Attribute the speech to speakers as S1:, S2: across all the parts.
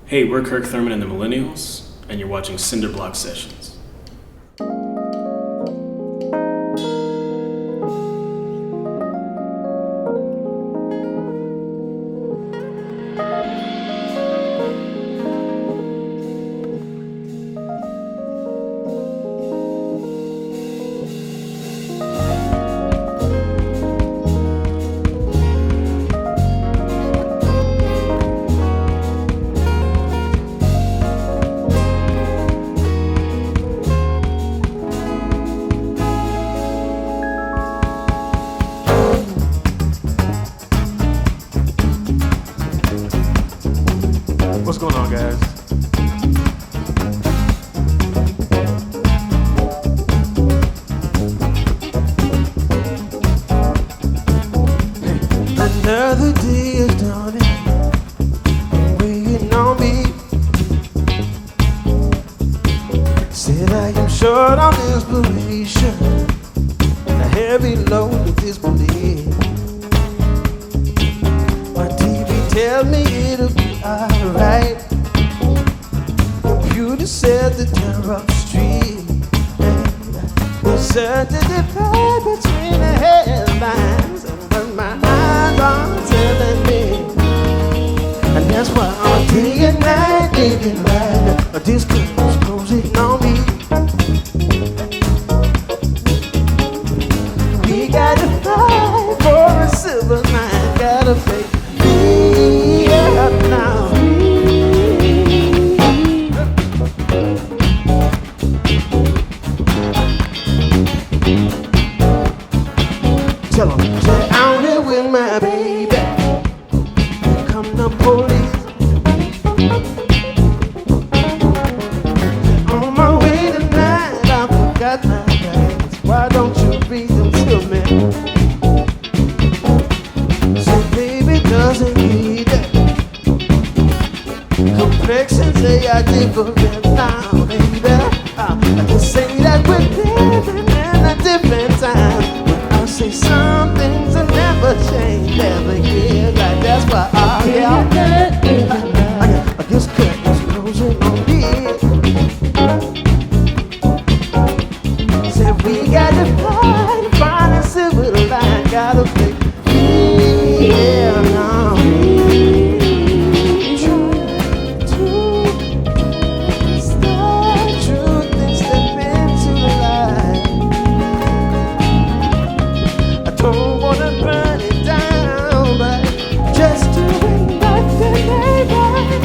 S1: Hey, we're Kirk Thurmond and the Millennials, and you're watching Cinderblock Sessions.
S2: What's going on, guys?
S3: Another day is dawning, waiting on me. Said I am short on inspiration, a heavy load of disbelief. My TV tells me it'll be alright. Computer said the turn up the street. There's such a divide between the headlines and what my eyes are telling me. And that's why I'm day and night thinking right. A disco is closing on me. We gotta fight for a silver line. Gotta fake me up now. Tell 'em, say out here with my baby. Come the police. On my way tonight, I forgot my bags. Why don't you read them to me? Say baby doesn't need it. Complexions they are different now, baby. I just say that we're living in a different time. Say some things will never change ever again. Like that's why I guess curtains closing on me. Said we gotta find a civil line. Gotta play yeah, now. Truth and step into the light. Don't wanna burn it down, but just doing nothing ain't right.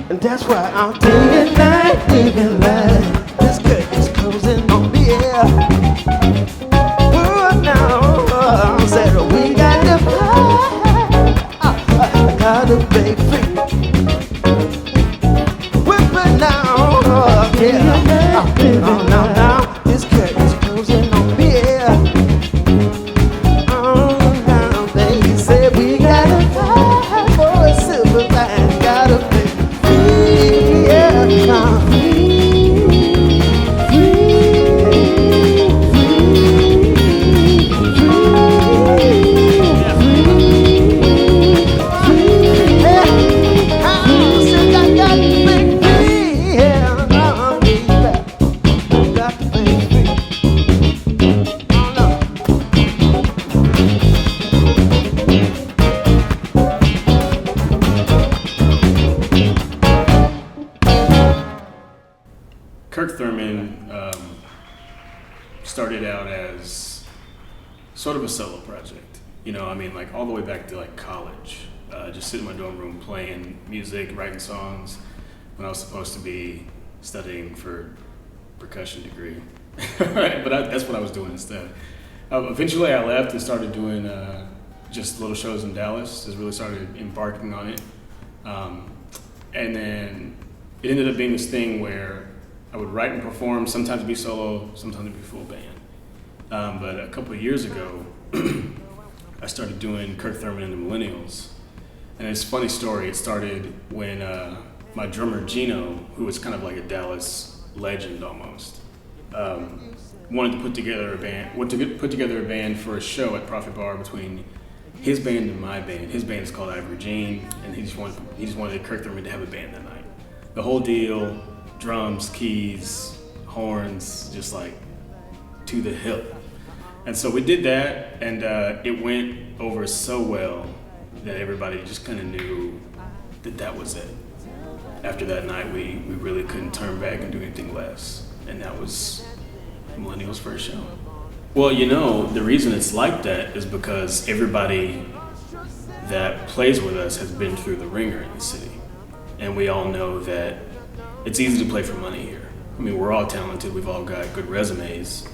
S3: And that's why I'm day and night living life. This curtain's closing on me, yeah. Said we got to fly, I gotta be free. Whip it now, yeah. Now, this curtain's closing on me, yeah. Now, baby, said we gotta fly for a silver line. Gotta be free, yeah, now.
S1: Kirk Thurmond started out as sort of a solo project. You know, I mean, like all the way back to like college. Just sitting in my dorm room playing music, writing songs, when I was supposed to be studying for percussion degree. But that's what I was doing instead. Eventually I left and started doing just little shows in Dallas. Just really started embarking on it. And then it ended up being this thing where I would write and perform, sometimes be solo, sometimes be full band. But a couple of years ago, I started doing Kirk Thurmond and the Millennials. And it's a funny story. It started when my drummer Gino, who was kind of like a Dallas legend almost, wanted to put together a band for a show at Profit Bar between his band and my band. His band is called Ivory Jean, and he just wanted Kirk Thurmond to have a band that night. The whole deal, drums, keys, horns, just like to the hilt. And so we did that, and it went over so well that everybody just kind of knew that was it. After that night, we really couldn't turn back and do anything less. And that was Millennials' first show. Well, the reason it's like that is because everybody that plays with us has been through the ringer in the city. And we all know that it's easy to play for money here. I mean, we're all talented, we've all got good resumes,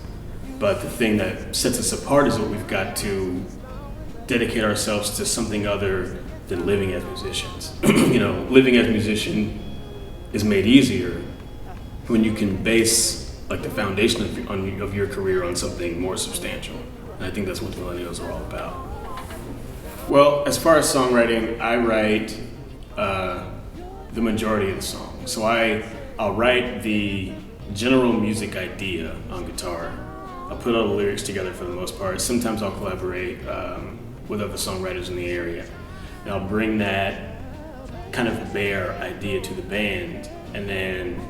S1: but the thing that sets us apart is that we've got to dedicate ourselves to something other than living as musicians. Living as a musician is made easier when you can base like the foundation of your career on something more substantial. And I think that's what the Millennials are all about. Well, as far as songwriting, I write the majority of the songs. So I'll write the general music idea on guitar. I'll put all the lyrics together for the most part. Sometimes I'll collaborate with other songwriters in the area. And I'll bring that kind of bare idea to the band, and then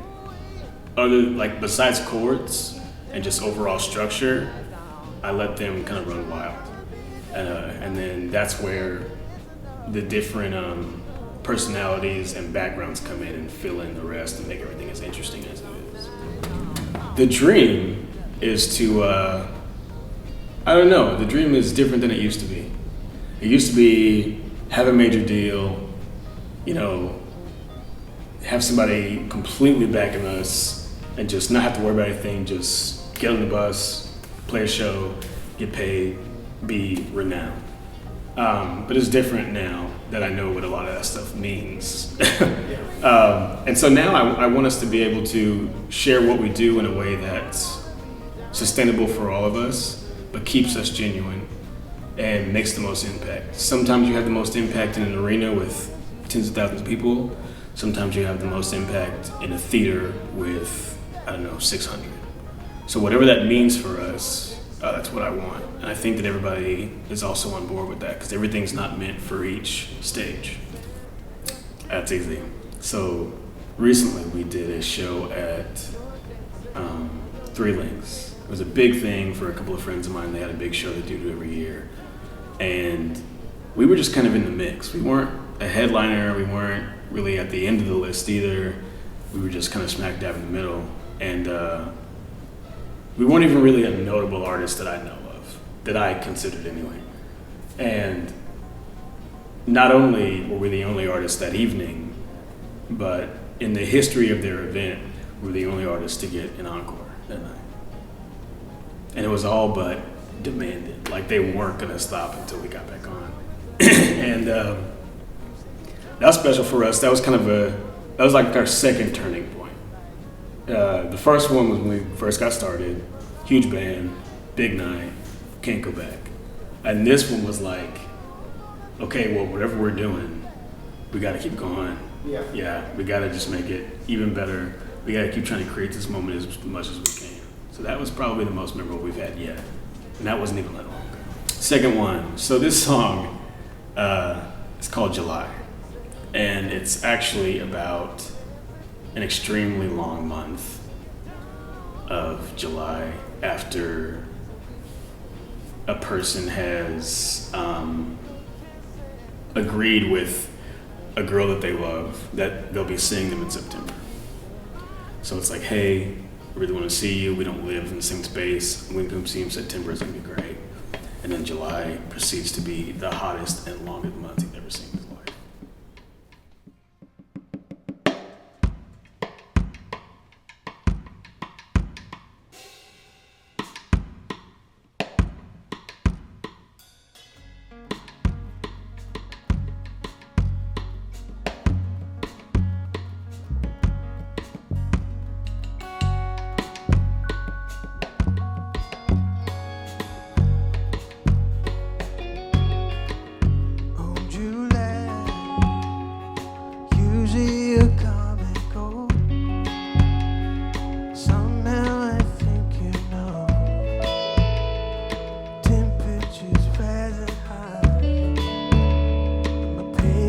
S1: besides chords and just overall structure, I let them kind of run wild. And then that's where the different personalities and backgrounds come in and fill in the rest and make everything as interesting as it is. The dream is to, the dream is different than it used to be. It used to be have a major deal, have somebody completely backing us and just not have to worry about anything, just get on the bus, play a show, get paid, be renowned. But it's different now that I know what a lot of that stuff means. And so now I want us to be able to share what we do in a way that's sustainable for all of us, but keeps us genuine and makes the most impact. Sometimes you have the most impact in an arena with tens of thousands of people. Sometimes you have the most impact in a theater with, 600. So whatever that means for us, that's what I want. And I think that everybody is also on board with that, because everything's not meant for each stage. That's easy. So recently we did a show at Three Links. It was a big thing for a couple of friends of mine. They had a big show they do every year. And we were just kind of in the mix. We weren't a headliner. We weren't really at the end of the list either. We were just kind of smack dab in the middle. And we weren't even really a notable artist that I know of, that I considered anyway. And not only were we the only artists that evening, but in the history of their event, we were the only artists to get an encore that night. And it was all but demanded. Like, they weren't gonna stop until we got back on. And that was special for us. That was like our second turning point. The first one was when we first got started. Huge band, big night, can't go back. And this one was like, okay, well, whatever we're doing, we gotta keep going. Yeah, we gotta just make it even better. We gotta keep trying to create this moment as much as we can. So that was probably the most memorable we've had yet. And that wasn't even that long ago. Second one, so this song is called July. And it's actually about an extremely long month of July after a person has agreed with a girl that they love that they'll be seeing them in September. So it's like, hey, I really want to see you. We don't live in the same space. When we come see you in September, it's going to be great. And then July proceeds to be the hottest and longest month he's ever seen in his life.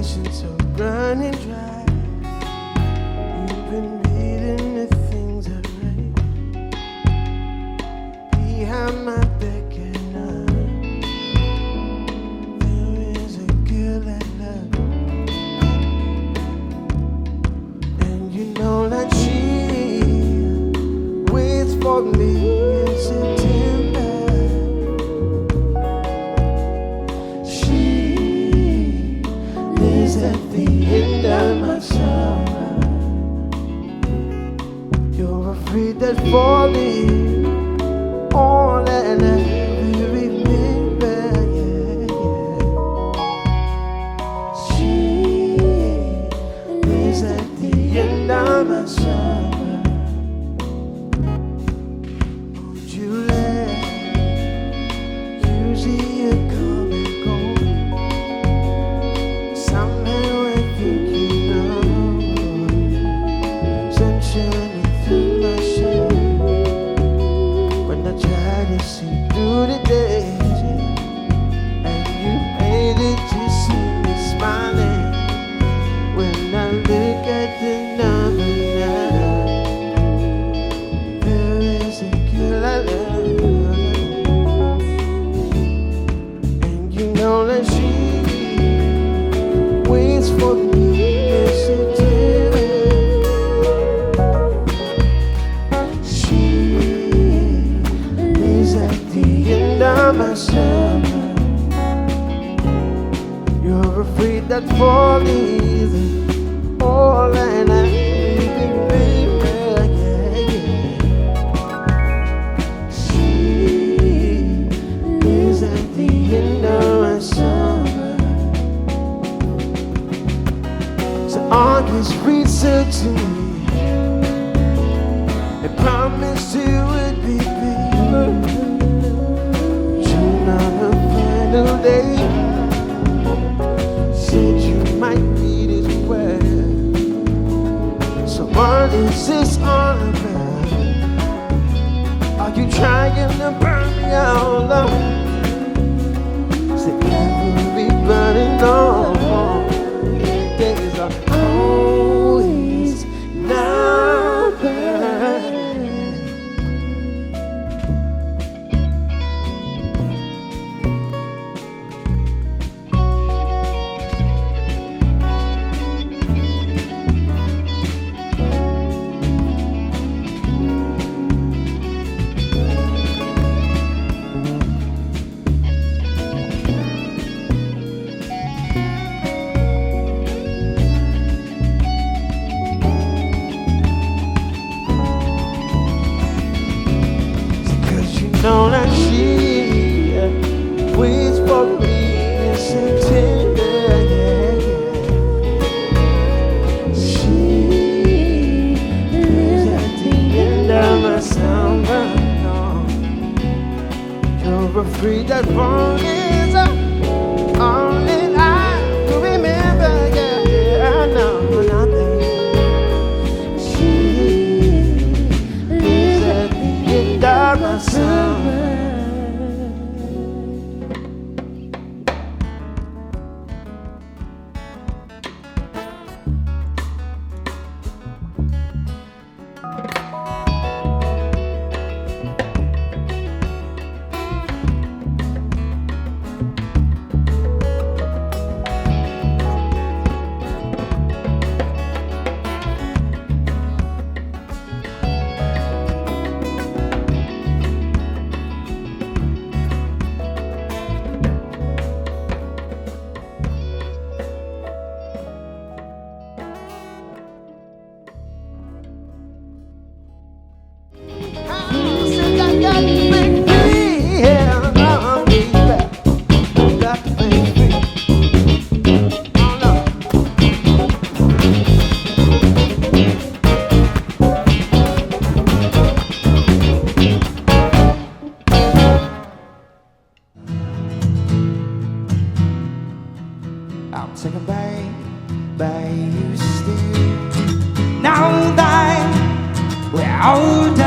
S3: patience are running dry. You've been reading the things I write behind my back, and there is a girl I love, and you know that she waits for me in September. She lives at the end of my summer. You're afraid that falling all that I remember, yeah, yeah. She lives at the end of my summer. Would you let usually you come and go? Somehow I think you know. Sunshine through my shade when I try to see through the days, yeah. And you made it to see me smiling when I look at the number 9. There is a girl I love, and you know that she waits for me in September. She lives at the end of my summer. You're afraid that falling is all that I remember, yeah, yeah. She lives at the end of my summer. So August reached out to me and promised it would be paper. June on the final day, said you might need it well. So what is this all about? Are you trying to burn me out low? Said everybody knows days are always numbered. Know that she waits for me in September, yeah, yeah. She lives at the end of my summer. No. You're afraid that wrong is all that I can remember, yeah, yeah. I know nothing. She lives at the end of my summer. I'm taken by you still. Now that we're older,